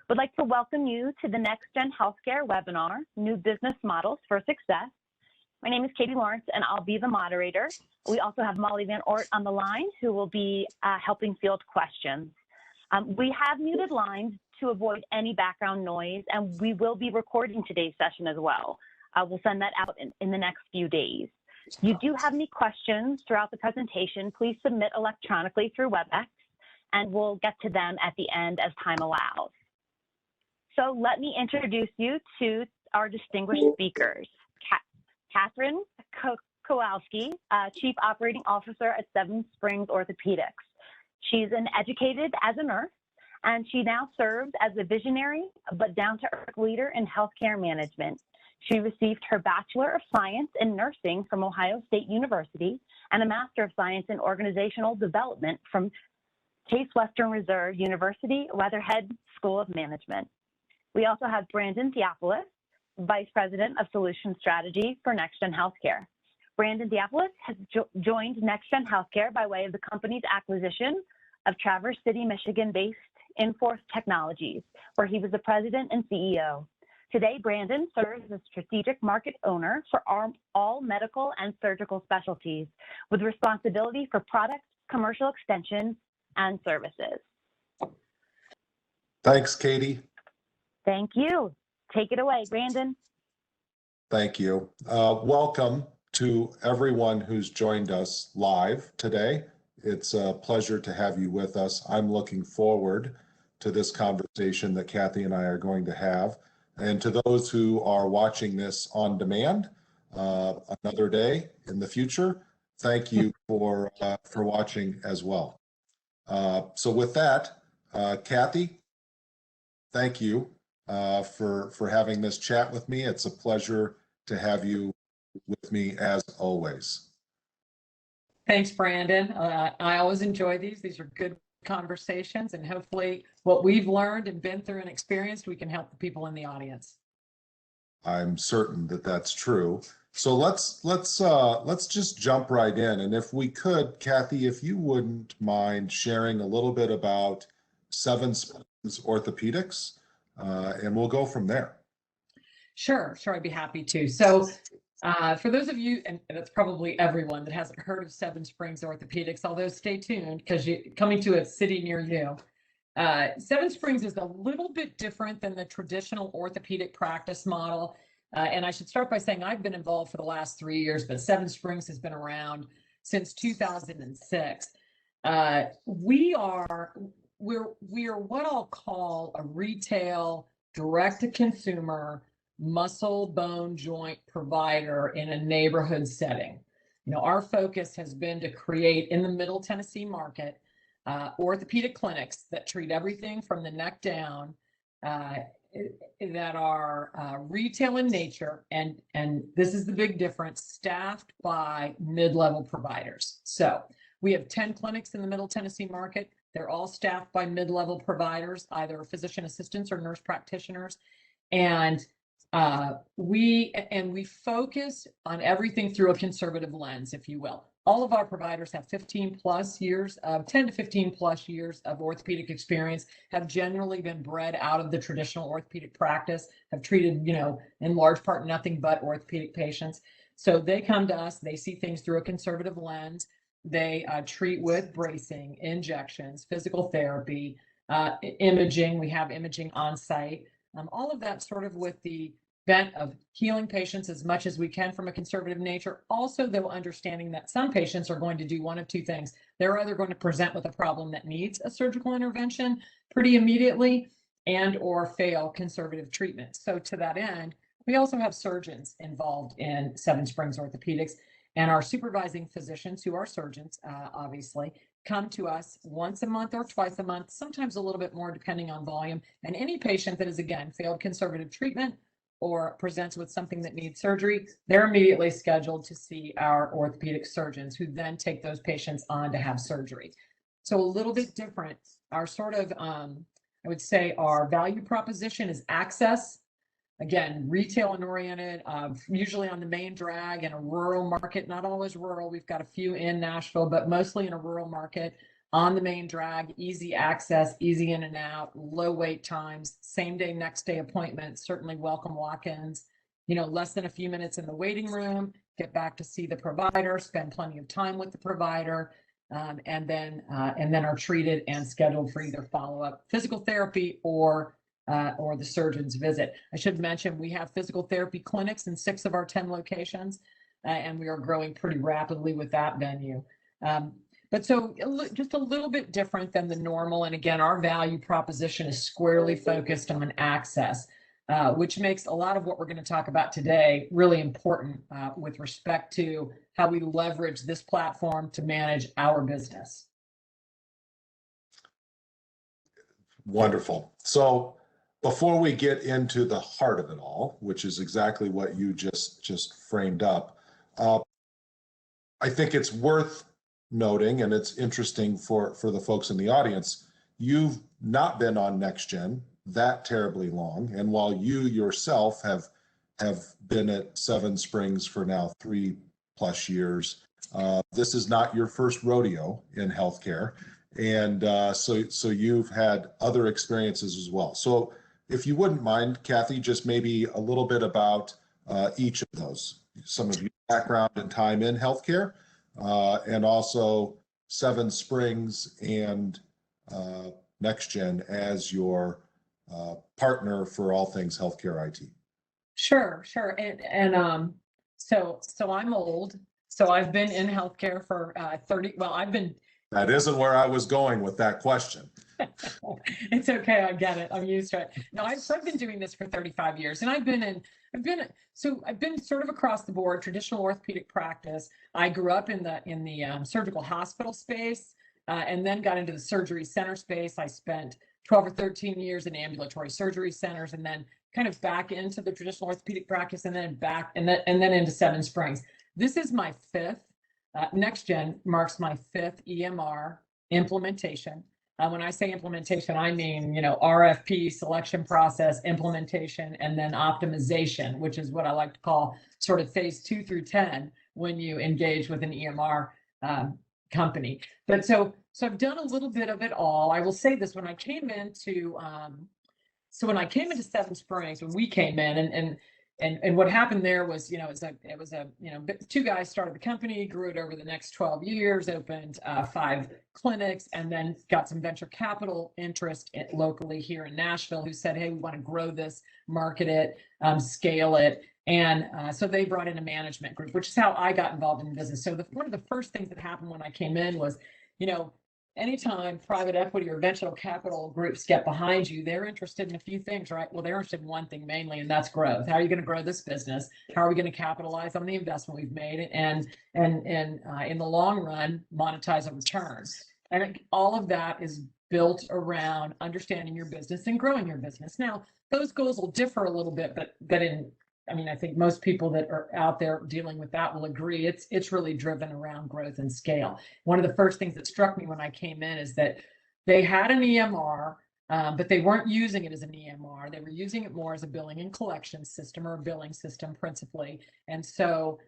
Would like to welcome you to the NextGen Healthcare webinar, New Business Models for Success. My name is Katie Lawrence, and I'll be the moderator. We also have Molly Van Ort on the line, who will be helping field questions. We have muted lines to avoid any background noise, and we will be recording today's session as well. We'll send that out in the next few days. If you do have any questions throughout the presentation, please submit electronically through WebEx, and we'll get to them at the end as time allows. So let me introduce you to our distinguished speakers. Catherine Kowalski, Chief Operating Officer at Springs Orthopedics. She's educated as a nurse, and she now serves as a visionary but down-to-earth leader in healthcare management. She received her Bachelor of Science in Nursing from Ohio State University and a Master of Science in Organizational Development from Case Western Reserve University, Weatherhead School of Management. We also have Brandon Theopolis, Vice President of Solution Strategy for NextGen Healthcare. Brandon Theopolis has joined NextGen Healthcare by way of the company's acquisition of Traverse City, Michigan-based Inforce Technologies, where he was the president and CEO. Today, Brandon serves as strategic market owner for all medical and surgical specialties, with responsibility for products, commercial extension, and services. Thanks, Katie. Thank you. Take it away, Brandon. Thank you. Welcome to everyone who's joined us live today. It's a pleasure to have you with us. I'm looking forward to this conversation that Kathy and I are going to have. And to those who are watching this on demand another day in the future, thank you for watching as well. So with that, Kathy, thank you for having this chat with me. It's a pleasure to have you with me as always. Thanks, Brandon. I always enjoy these. These are good conversations, and hopefully what we've learned and been through and experienced, we can help the people in the audience. I'm certain that that's true. So let's just jump right in. And if we could, Kathy, if you wouldn't mind sharing a little bit about Springs Orthopedics, and we'll go from there. Sure, I'd be happy to. So for those of you, and it's probably everyone that hasn't heard of Springs Orthopedics, although stay tuned because you're coming to a city near you. Springs is a little bit different than the traditional orthopedic practice model. And I should start by saying I've been involved for the last 3 years, but Springs has been around since 2006. We are what I'll call a retail direct-to-consumer muscle, bone, joint provider in a neighborhood setting. You know, our focus has been to create in the Middle Tennessee market orthopedic clinics that treat everything from the neck down, that are retail in nature, and this is the big difference, staffed by mid-level providers. So we have 10 clinics in the Middle Tennessee market. They're all staffed by mid-level providers, either physician assistants or nurse practitioners. And we focus on everything through a conservative lens, if you will. All of our providers have 10 to 15 plus years of orthopedic experience, have generally been bred out of the traditional orthopedic practice, have treated, in large part, nothing but orthopedic patients. So they come to us, they see things through a conservative lens. They treat with bracing, injections, physical therapy, imaging. We have imaging on site. All of that sort of with the bent of healing patients as much as we can from a conservative nature. Also, though, understanding that some patients are going to do one of two things. They're either going to present with a problem that needs a surgical intervention pretty immediately and or fail conservative treatment. So to that end, we also have surgeons involved in Springs Orthopedics, and our supervising physicians, who are surgeons, obviously, come to us once a month or twice a month, sometimes a little bit more depending on volume. And any patient that has, again, failed conservative treatment or presents with something that needs surgery, they're immediately scheduled to see our orthopedic surgeons, who then take those patients on to have surgery. So a little bit different. Our sort of, I would say our value proposition is access. Again, retail and oriented, usually on the main drag in a rural market, not always rural. We've got a few in Nashville, but mostly in a rural market. on the main drag, easy access, easy in and out, low wait times, same day, next day appointments, certainly welcome walk-ins, less than a few minutes in the waiting room, get back to see the provider, spend plenty of time with the provider, and then are treated and scheduled for either follow-up physical therapy or the surgeon's visit. I should mention we have physical therapy clinics in 6 of our 10 locations, and we are growing pretty rapidly with that venue. But so just a little bit different than the normal. And again, our value proposition is squarely focused on access, which makes a lot of what we're going to talk about today really important with respect to how we leverage this platform to manage our business. Wonderful. So before we get into the heart of it all, which is exactly what you just framed up, I think it's worth noting, and it's interesting for the folks in the audience, you've not been on NextGen that terribly long. And while you yourself have been at Seven Springs for now 3+ years, this is not your first rodeo in healthcare. And so you've had other experiences as well. So if you wouldn't mind, Kathy, just maybe a little bit about each of those, some of your background and time in healthcare, and also Seven Springs and NextGen as your partner for all things healthcare IT. Sure. And so I'm old. So I've been in healthcare for 30. Well, That isn't where I was going with that question. It's okay. I get it. I'm used to it. No, I've been doing this for 35 years, and I've been sort of across the board, traditional orthopedic practice. I grew up in the surgical hospital space, and then got into the surgery center space. I spent 12 or 13 years in ambulatory surgery centers, and then kind of back into the traditional orthopedic practice, and then back and then into Seven Springs. This is my 5th. NextGen marks my 5th EMR implementation. When I say implementation, I mean, RFP, selection process, implementation, and then optimization, which is what I like to call sort of phase 2 through 10 when you engage with an EMR company. But so I've done a little bit of it all. I will say this: when I came into Seven Springs, when we came in, and what happened there was, it was a 2 guys started the company, grew it over the next 12 years, opened 5 clinics, and then got some venture capital interest locally here in Nashville, who said, hey, we want to grow this, market it, scale it. And so they brought in a management group, which is how I got involved in the business. So one of the first things that happened when I came in was, anytime private equity or venture capital groups get behind you, they're interested in a few things, right? Well, they're interested in one thing mainly, and that's growth. How are you going to grow this business? How are we going to capitalize on the investment we've made, and in the long run, monetize a return? And all of that is built around understanding your business and growing your business. Now, those goals will differ a little bit, but I think most people that are out there dealing with that will agree it's really driven around growth and scale. One of the first things that struck me when I came in is that they had an EMR, but they weren't using it as an EMR. They were using it more as a billing and collection system, or a billing system principally. And so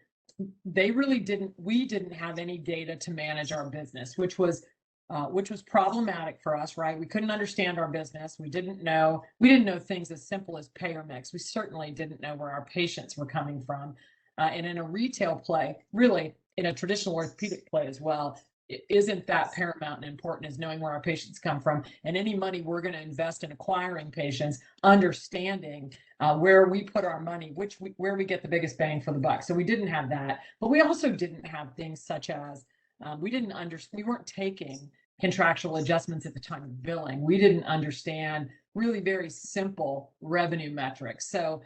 we didn't have any data to manage our business, which was problematic for us, right? We couldn't understand our business. We didn't know things as simple as payer mix. We certainly didn't know where our patients were coming from. And in a retail play, really in a traditional orthopedic play as well, it isn't that paramount and important as knowing where our patients come from. And any money we're going to invest in acquiring patients, understanding where we put our money, where we get the biggest bang for the buck. So we didn't have that, but we also didn't have things such as we weren't taking contractual adjustments at the time of billing. We didn't understand really very simple revenue metrics. So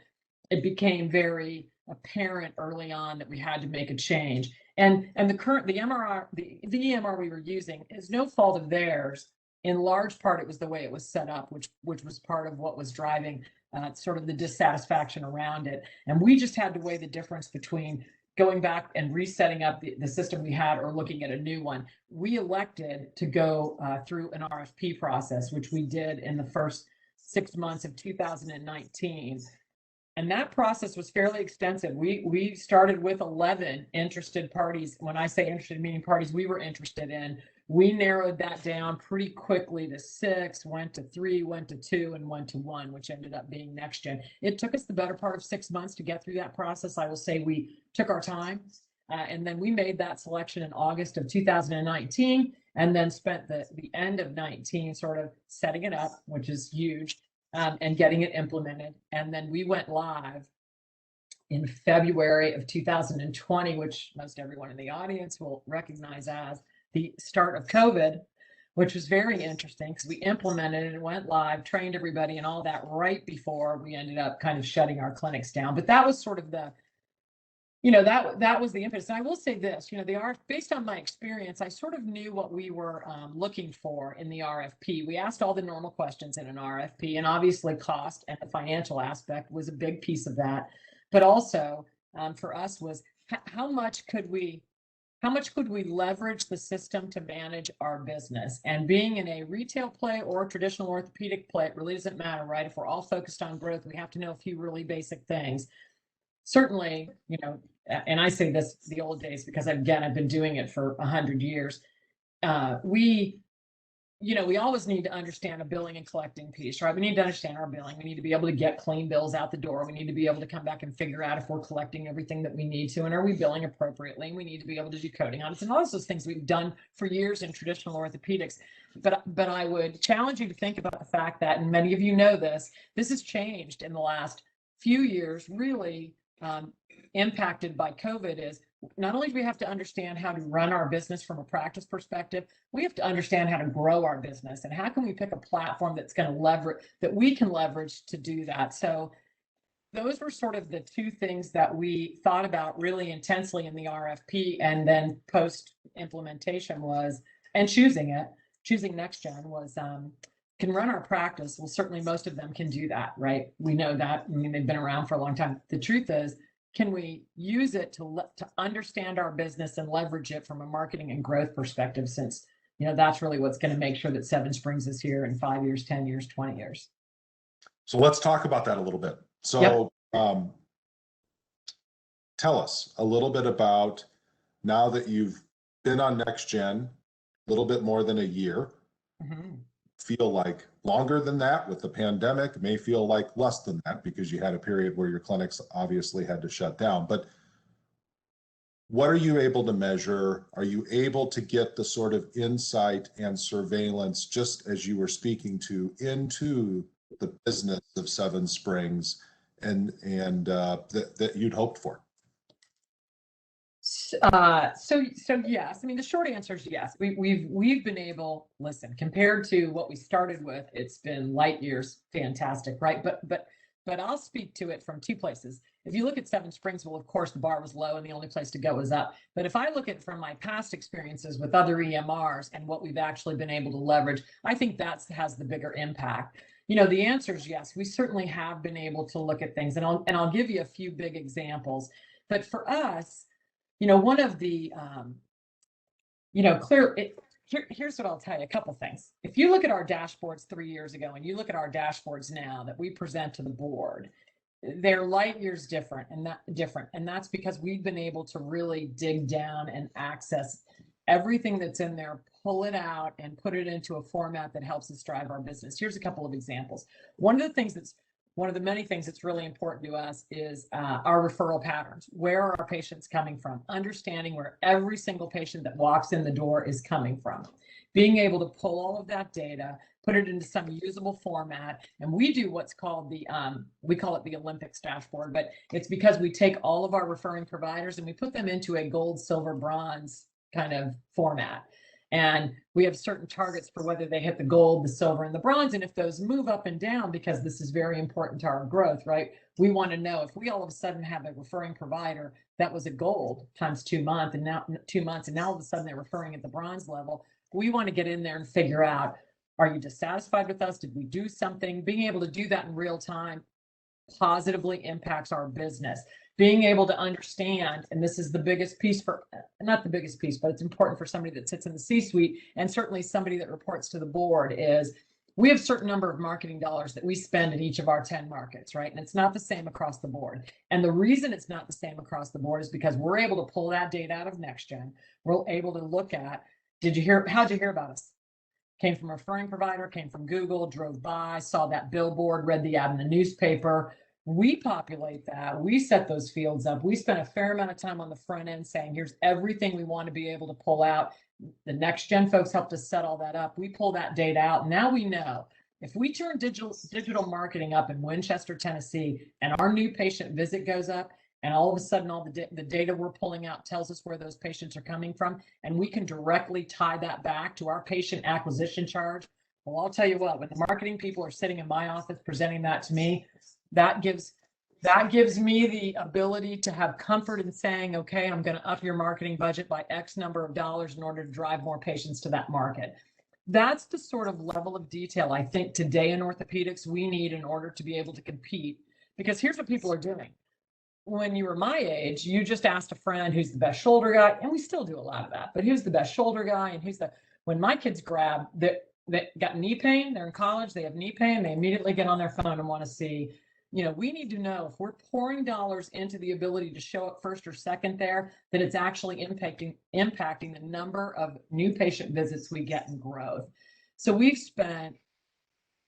it became very apparent early on that we had to make a change. And the EMR we were using is no fault of theirs. In large part, it was the way it was set up, which was part of what was driving sort of the dissatisfaction around it. And we just had to weigh the difference between going back and resetting up the system we had or looking at a new one. We elected to go through an RFP process, which we did in the first 6 months of 2019. And that process was fairly extensive. We started with 11 interested parties. When I say interested, meaning parties we were interested in, we narrowed that down pretty quickly to 6, went to 3, went to 2, and went to 1, which ended up being NextGen. It took us the better part of 6 months to get through that process. I will say we took our time, and then we made that selection in August of 2019, and then spent the end of 19 sort of setting it up, which is huge, and getting it implemented. And then we went live in February of 2020, which most everyone in the audience will recognize as the start of COVID, which was very interesting because we implemented it and went live, trained everybody and all that right before we ended up kind of shutting our clinics down. But that was sort of the, that was the impetus. And I will say this, based on my experience, I sort of knew what we were looking for in the RFP. We asked all the normal questions in an RFP, and obviously cost and the financial aspect was a big piece of that. But also for us was how much could we leverage the system to manage our business? And being in a retail play or a traditional orthopedic play, it really doesn't matter, right? If we're all focused on growth, we have to know a few really basic things. Certainly, and I say this the old days because again, I've been doing it for 100 years. We always need to understand a billing and collecting piece, right? We need to understand our billing. We need to be able to get clean bills out the door. We need to be able to come back and figure out if we're collecting everything that we need to, and are we billing appropriately? We need to be able to do coding audits and all those things we've done for years in traditional orthopedics. But I would challenge you to think about the fact that, and many of you know this has changed in the last few years, really impacted by COVID, is not only do we have to understand how to run our business from a practice perspective, we have to understand how to grow our business and how can we pick a platform that's going to leverage, that we can leverage to do that. So those were sort of the two things that we thought about really intensely in the RFP, and then post implementation was, and choosing NextGen was, can run our practice. Well, certainly most of them can do that, right? We know that. I mean, they've been around for a long time. The truth is, can we use it to understand our business and leverage it from a marketing and growth perspective, since that's really what's going to make sure that Seven Springs is here in 5 years, 10 years, 20 years. So let's talk about that a little bit. So tell us a little bit about, now that you've been on NextGen a little bit more than a year, feel like longer than that with the pandemic, may feel like less than that because you had a period where your clinics obviously had to shut down. But what are you able to measure? Are you able to get the sort of insight and surveillance, just as you were speaking to, into the business of Seven Springs and that you'd hoped for? So yes, I mean, the short answer is yes. We've been able, listen, compared to what we started with, it's been light years fantastic, right? But I'll speak to it from two places. If you look at Seven Springs, well, of course, the bar was low and the only place to go was up. But if I look at from my past experiences with other EMRs and what we've actually been able to leverage, I think that has the bigger impact. The answer is yes. We certainly have been able to look at things, and I'll give you a few big examples. But for us, one of the, here's what I'll tell you, a couple things. If you look at our dashboards 3 years ago and you look at our dashboards now that we present to the board, they're light years different, and that's because we've been able to really dig down and access everything that's in there, pull it out and put it into a format that helps us drive our business. Here's a couple of examples. One of the many things that's really important to us is our referral patterns. Where are our patients coming from? Understanding where every single patient that walks in the door is coming from. Being able to pull all of that data, put it into some usable format, and we do what's called we call it the Olympics dashboard, but it's because we take all of our referring providers and we put them into a gold, silver, bronze kind of format. And we have certain targets for whether they hit the gold, the silver, and the bronze. And if those move up and down, because this is very important to our growth, right? We want to know if we all of a sudden have a referring provider that was a gold times 2 months, and now 2 months, and now all of a sudden they're referring at the bronze level. We want to get in there and figure out, are you dissatisfied with us? Did we do something? Being able to do that in real time positively impacts our business. Being able to understand, and this is the biggest piece not the biggest piece, but it's important for somebody that sits in the C-suite and certainly somebody that reports to the board, is we have a certain number of marketing dollars that we spend in each of our 10 markets, right? And it's not the same across the board. And the reason it's not the same across the board is because we're able to pull that data out of NextGen. We're able to look at, how'd you hear about us? Came from a referring provider, came from Google, drove by, saw that billboard, read the ad in the newspaper. We populate that. We set those fields up. We spent a fair amount of time on the front end saying, here's everything we want to be able to pull out. The NextGen folks helped us set all that up. We pull that data out. Now we know if we turn digital marketing up in Winchester, Tennessee, and our new patient visit goes up, and all of a sudden all the data we're pulling out tells us where those patients are coming from, and we can directly tie that back to our patient acquisition charge. Well, I'll tell you what, when the marketing people are sitting in my office presenting that to me, that gives me the ability to have comfort in saying, okay, I'm going to up your marketing budget by X number of dollars in order to drive more patients to that market. That's the sort of level of detail I think today in orthopedics we need in order to be able to compete. Because here's what people are doing. When you were my age, you just asked a friend who's the best shoulder guy, and we still do a lot of that, but who's the best shoulder guy, and when my kids grab that got knee pain, they're in college, they have knee pain, they immediately get on their phone and want to see, we need to know if we're pouring dollars into the ability to show up first or second there, that it's actually impacting the number of new patient visits we get and growth. So we've spent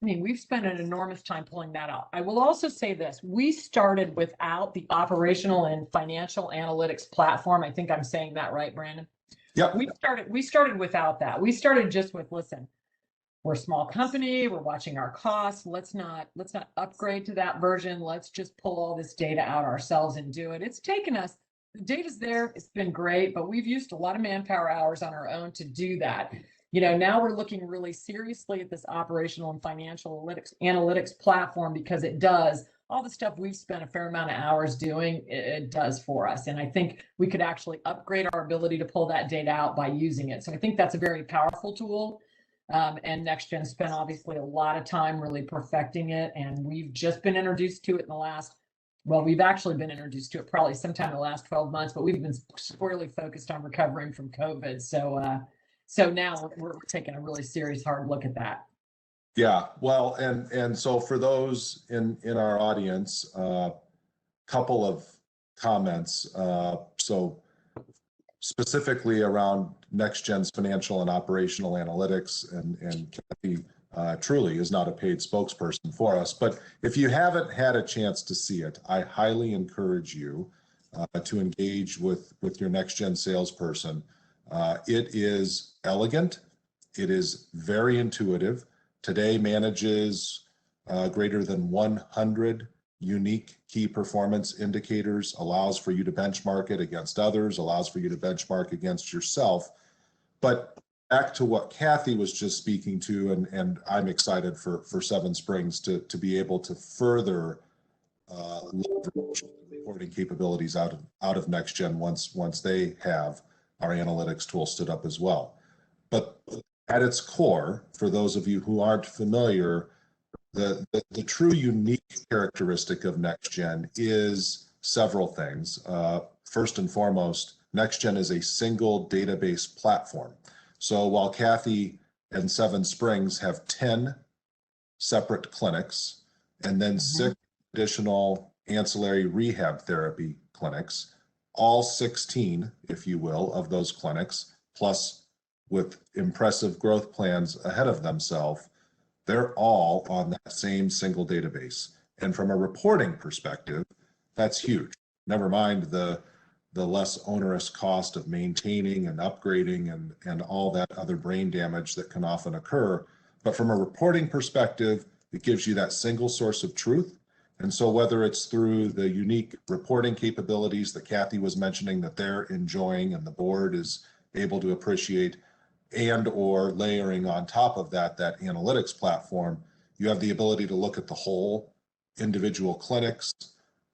an enormous time pulling that out. I will also say this, we started without the operational and financial analytics platform. I think I'm saying that right, Brandon? Yep. We started without that. We started just with, listen, we're a small company, we're watching our costs. Let's not upgrade to that version. Let's just pull all this data out ourselves and do it. It's taken us, the data's there, it's been great, but we've used a lot of manpower hours on our own to do that. Now we're looking really seriously at this operational and financial analytics platform, because it does all the stuff we've spent a fair amount of hours doing, it does for us. And I think we could actually upgrade our ability to pull that data out by using it. So I think that's a very powerful tool. And NextGen spent obviously a lot of time really perfecting it. And we've just been introduced to it we've actually been introduced to it probably sometime in the last 12 months, but we've been squarely focused on recovering from COVID. So now we're taking a really serious hard look at that. Yeah, well, and so for those in our audience, couple of comments. So specifically around NextGen's financial and operational analytics, and Kathy truly is not a paid spokesperson for us, but if you haven't had a chance to see it, I highly encourage you to engage with your NextGen salesperson. It is elegant. It is very intuitive. Today manages greater than 100 unique key performance indicators, allows for you to benchmark it against others, allows for you to benchmark against yourself. But back to what Kathy was just speaking to, and I'm excited for Seven Springs to be able to further leverage reporting capabilities out of NextGen once they have our analytics tool stood up as well. But at its core, for those of you who aren't familiar, the true unique characteristic of NextGen is several things. First and foremost, NextGen is a single database platform. So while Kathy and Seven Springs have 10 separate clinics and then 6 additional ancillary rehab therapy clinics, all 16, if you will, of those clinics, plus with impressive growth plans ahead of themselves, they're all on that same single database. And from a reporting perspective, that's huge. Never mind the less onerous cost of maintaining and upgrading and all that other brain damage that can often occur. But from a reporting perspective, it gives you that single source of truth. And so whether it's through the unique reporting capabilities that Kathy was mentioning that they're enjoying and the board is able to appreciate, and or layering on top of that analytics platform, you have the ability to look at the whole individual clinics,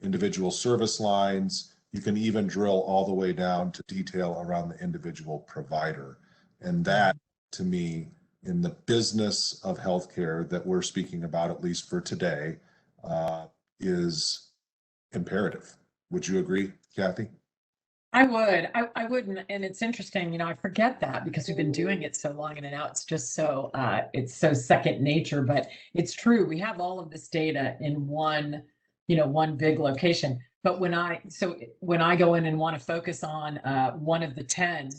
individual service lines. You can even drill all the way down to detail around the individual provider. And that, to me, in the business of healthcare that we're speaking about, at least for today, is imperative. Would you agree, Kathy? I would. I wouldn't. And it's interesting, I forget that because we've been doing it so long, and now it's just so it's so second nature. But it's true. We have all of this data in one big location. But when I go in and want to focus on one of the 10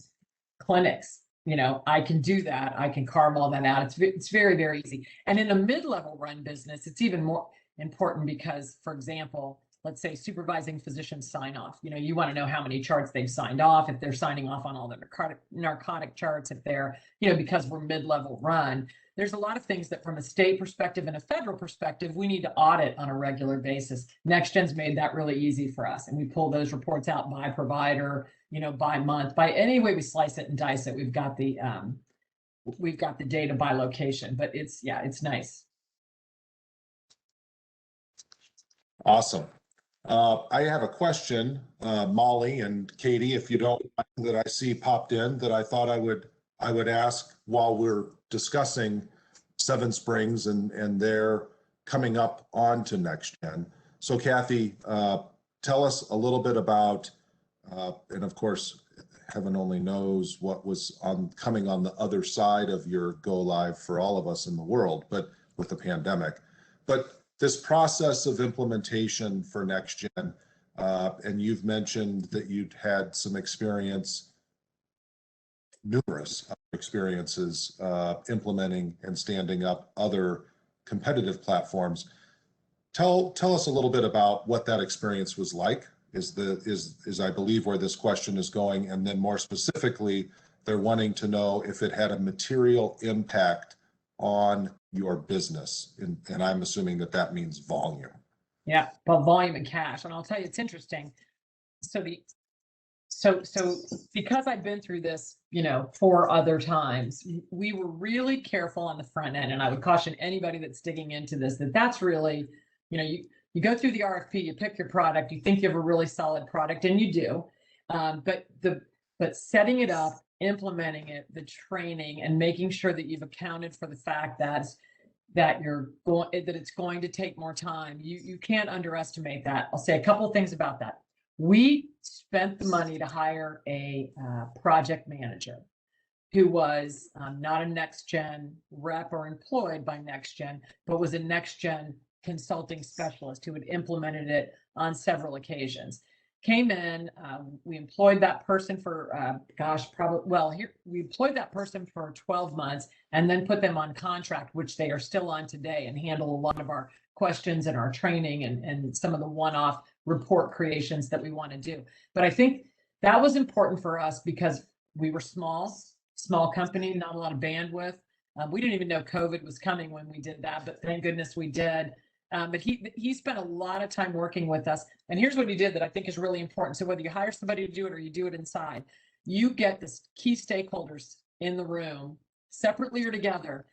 clinics, I can do that. I can carve all that out. It's very, very easy. And in a mid-level run business, it's even more important because, for example, let's say supervising physicians sign off. You want to know how many charts they've signed off, if they're signing off on all the narcotic charts, if they're, because we're mid-level run. There's a lot of things that from a state perspective and a federal perspective, we need to audit on a regular basis. NextGen's made that really easy for us. And we pull those reports out by provider, by month, by any way we slice it and dice it. We've got the data by location, but it's nice. Awesome. I have a question, Molly and Katie, if you don't mind, that I see popped in that I thought I would ask while we're discussing Seven Springs and they're coming up onto NextGen. So Kathy, tell us a little bit about, and of course, heaven only knows what was coming on the other side of your go live for all of us in the world, but with the pandemic. But this process of implementation for NextGen, and you've mentioned that you'd had some numerous experiences implementing and standing up other competitive platforms. Tell us a little bit about what that experience was like, is I believe where this question is going, and then more specifically, they're wanting to know if it had a material impact on your business, and I'm assuming that means volume. Yeah, well, volume and cash, and I'll tell you, it's interesting. So because I've been through this, 4 other times, we were really careful on the front end, and I would caution anybody that's digging into this that's really, you go through the RFP, you pick your product, you think you have a really solid product, and you do, but setting it up, implementing it, the training, and making sure that you've accounted for the fact that it's going to take more time. You can't underestimate that. I'll say a couple of things about that. We spent the money to hire a project manager who was not a NextGen rep or employed by NextGen, but was a NextGen consulting specialist who had implemented it on several occasions. Came in, we employed that person for, we employed that person for 12 months and then put them on contract, which they are still on today, and handle a lot of our questions and our training and some of the one-off report creations that we want to do. But I think that was important for us because we were small company, not a lot of bandwidth. We didn't even know COVID was coming when we did that, but thank goodness we did. But he spent a lot of time working with us. And here's what he did that I think is really important. So whether you hire somebody to do it or you do it inside, you get this key stakeholders in the room, separately or together,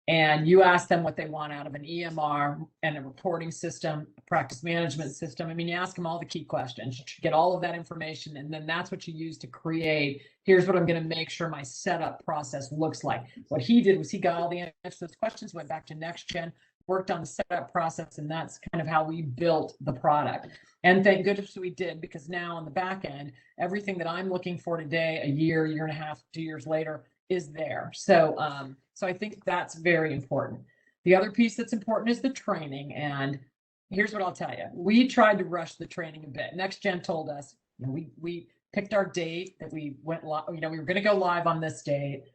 and you ask them what they want out of an EMR and a reporting system, a practice management system. I mean, you ask them all the key questions, you get all of that information, and then that's what you use to create, here's what I'm going to make sure my setup process looks like. What he did was he got all the answers to those questions, went back to NextGen, worked on the setup process, and that's kind of how we built the product. And thank goodness we did, because now on the back end, everything that I'm looking for today, a year and a half, 2 years later, is there. So I think that's very important. The other piece that's important is the training. And here's what I'll tell you. We tried to rush the training a bit. NextGen told us, we picked our date that we went live, we were going to go live on this date.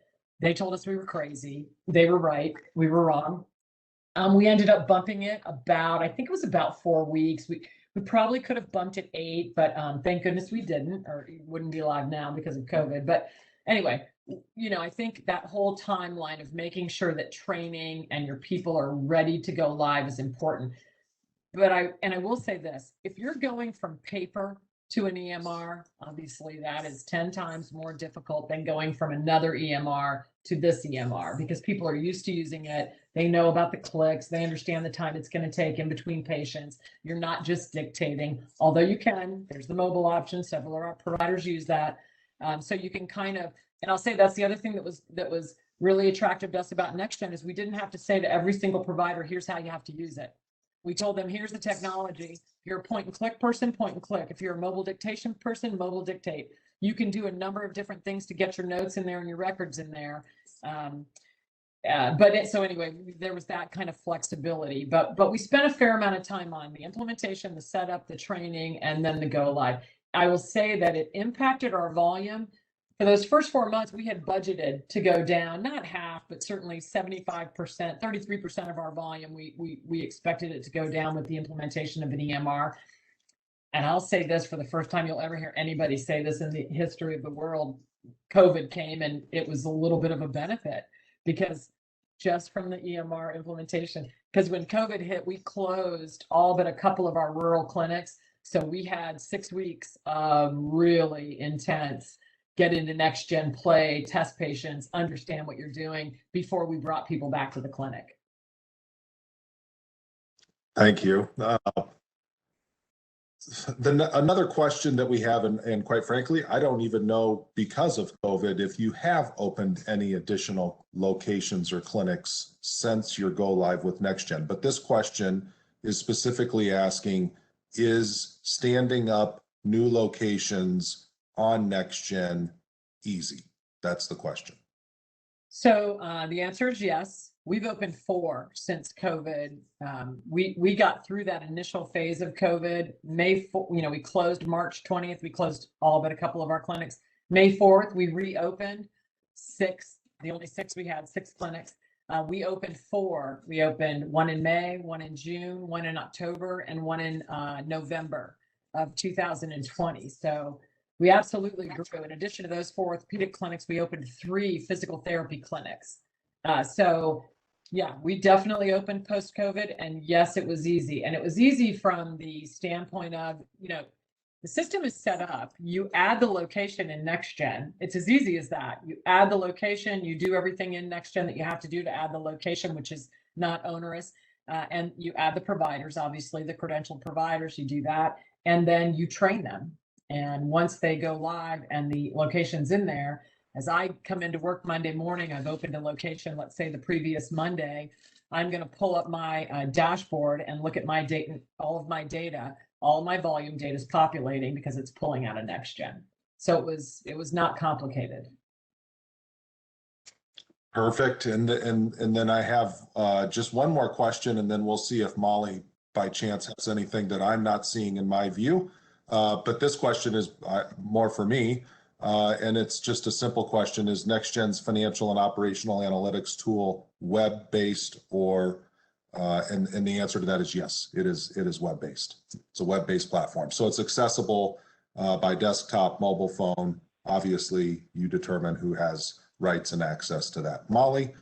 They told us we were crazy. They were right. We were wrong. We ended up bumping it I think it was about 4 weeks. We probably could have bumped it 8, but thank goodness we didn't, or it wouldn't be live now because of COVID. But anyway, I think that whole timeline of making sure that training and your people are ready to go live is important. But I will say this, if you're going from paper to an EMR, obviously that is 10 times more difficult than going from another EMR to this EMR, because people are used to using it. They know about the clicks. They understand the time it's going to take in between patients. You're not just dictating, although you can. There's the mobile option. Several of our providers use that. So you can kind of, and I'll say that's the other thing that was really attractive to us about NextGen is we didn't have to say to every single provider, here's how you have to use it. We told them, here's the technology. If you're a point and click person, point and click. If you're a mobile dictation person, mobile dictate. You can do a number of different things to get your notes in there and your records in there. So anyway, there was that kind of flexibility, but we spent a fair amount of time on the implementation, the setup, the training, and then the go live. I will say that it impacted our volume, for those first 4 months, we had budgeted to go down, not half, but certainly 75%, 33% of our volume. We expected it to go down with the implementation of an EMR. And I'll say this for the first time you'll ever hear anybody say this in the history of the world. COVID came and it was a little bit of a benefit because just from the EMR implementation, because when COVID hit, we closed all but a couple of our rural clinics. So we had 6 weeks of really intense get into NextGen, play, test patients, understand what you're doing before we brought people back to the clinic. Thank you. Another question that we have, and quite frankly, I don't even know because of COVID, if you have opened any additional locations or clinics since your go live with NextGen. But this question is specifically asking, is standing up new locations on NextGen easy? That's the question. So the answer is yes. We've opened 4 since COVID. We got through that initial phase of COVID. We closed March 20th. We closed all but a couple of our clinics. May 4th, we reopened 6. The only 6 we had, 6 clinics. We opened 4. We opened 1 in May, 1 in June, 1 in October, and 1 in November of 2020. So we absolutely grew. In addition to those 4 orthopedic clinics, we opened 3 physical therapy clinics. So yeah, we definitely opened post-COVID, and yes, it was easy. And it was easy from the standpoint of, the system is set up. You add the location in NextGen. It's as easy as that. You add the location, you do everything in NextGen that you have to do to add the location, which is not onerous. And you add the providers, obviously the credentialed providers, you do that, and then you train them. And once they go live and the location's in there, as I come into work Monday morning, I've opened a location, let's say the previous Monday, I'm going to pull up my dashboard and look at my data, all of my data, all of my volume data is populating because it's pulling out of NextGen. So it was not complicated. Perfect. And then I have just one more question, and then we'll see if Molly by chance has anything that I'm not seeing in my view. But this question is more for me. And it's just a simple question. Is NextGen's financial and operational analytics tool web-based or, and the answer to that is yes, it is web-based. It's a web-based platform. So it's accessible by desktop, mobile phone. Obviously, you determine who has rights and access to that. Molly,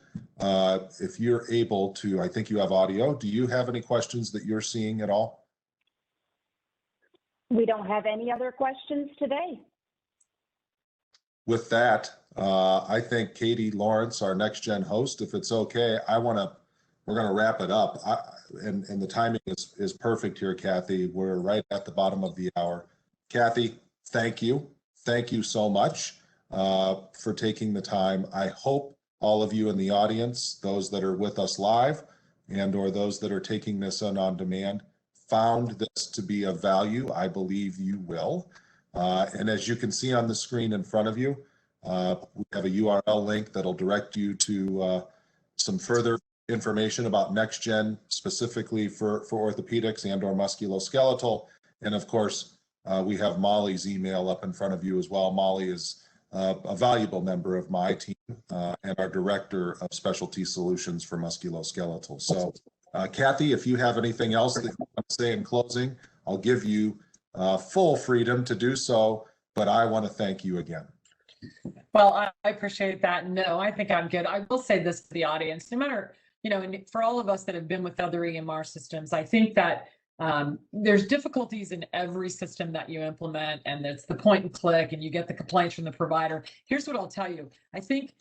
if you're able to, I think you have audio. Do you have any questions that you're seeing at all? We don't have any other questions today. With that, I think Katie Lawrence, our NextGen host, if it's okay, we're gonna wrap it up. And the timing is perfect here, Kathy. We're right at the bottom of the hour. Kathy, thank you. Thank you so much for taking the time. I hope all of you in the audience, those that are with us live and or those that are taking this on demand, found this to be of value. I believe you will. And as you can see on the screen in front of you, we have a URL link that'll direct you to some further information about NextGen specifically for orthopedics and or musculoskeletal. And of course, we have Molly's email up in front of you as well. Molly is a valuable member of my team and our director of specialty solutions for musculoskeletal. So Kathy, if you have anything else that you want to say in closing, I'll give you full freedom to do so, but I want to thank you again. Well, I appreciate that. No, I think I'm good. I will say this to the audience, no matter, and for all of us that have been with other EMR systems, I think that there's difficulties in every system that you implement, and it's the point and click, and you get the complaints from the provider. Here's what I'll tell you. I think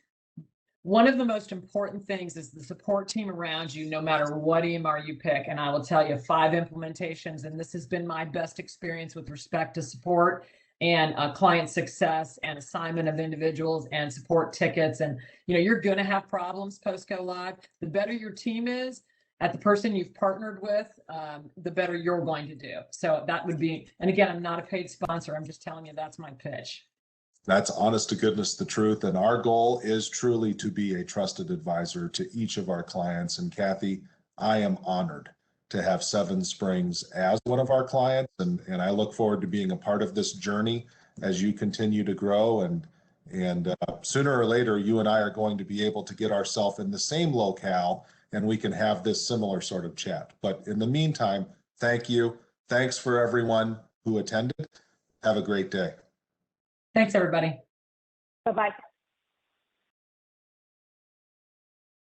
one of the most important things is the support team around you, no matter what EMR you pick. And I will tell you 5 implementations, and this has been my best experience with respect to support and client success and assignment of individuals and support tickets. And, you're going to have problems post go live. The better your team is at the person you've partnered with, the better you're going to do. So that would be, and again, I'm not a paid sponsor. I'm just telling you that's my pitch. That's honest to goodness the truth. And our goal is truly to be a trusted advisor to each of our clients. And Kathy, I am honored to have Seven Springs as one of our clients. And I look forward to being a part of this journey as you continue to grow. And And sooner or later, you and I are going to be able to get ourselves in the same locale and we can have this similar sort of chat. But in the meantime, thank you. Thanks for everyone who attended. Have a great day. Thanks, everybody. Bye-bye.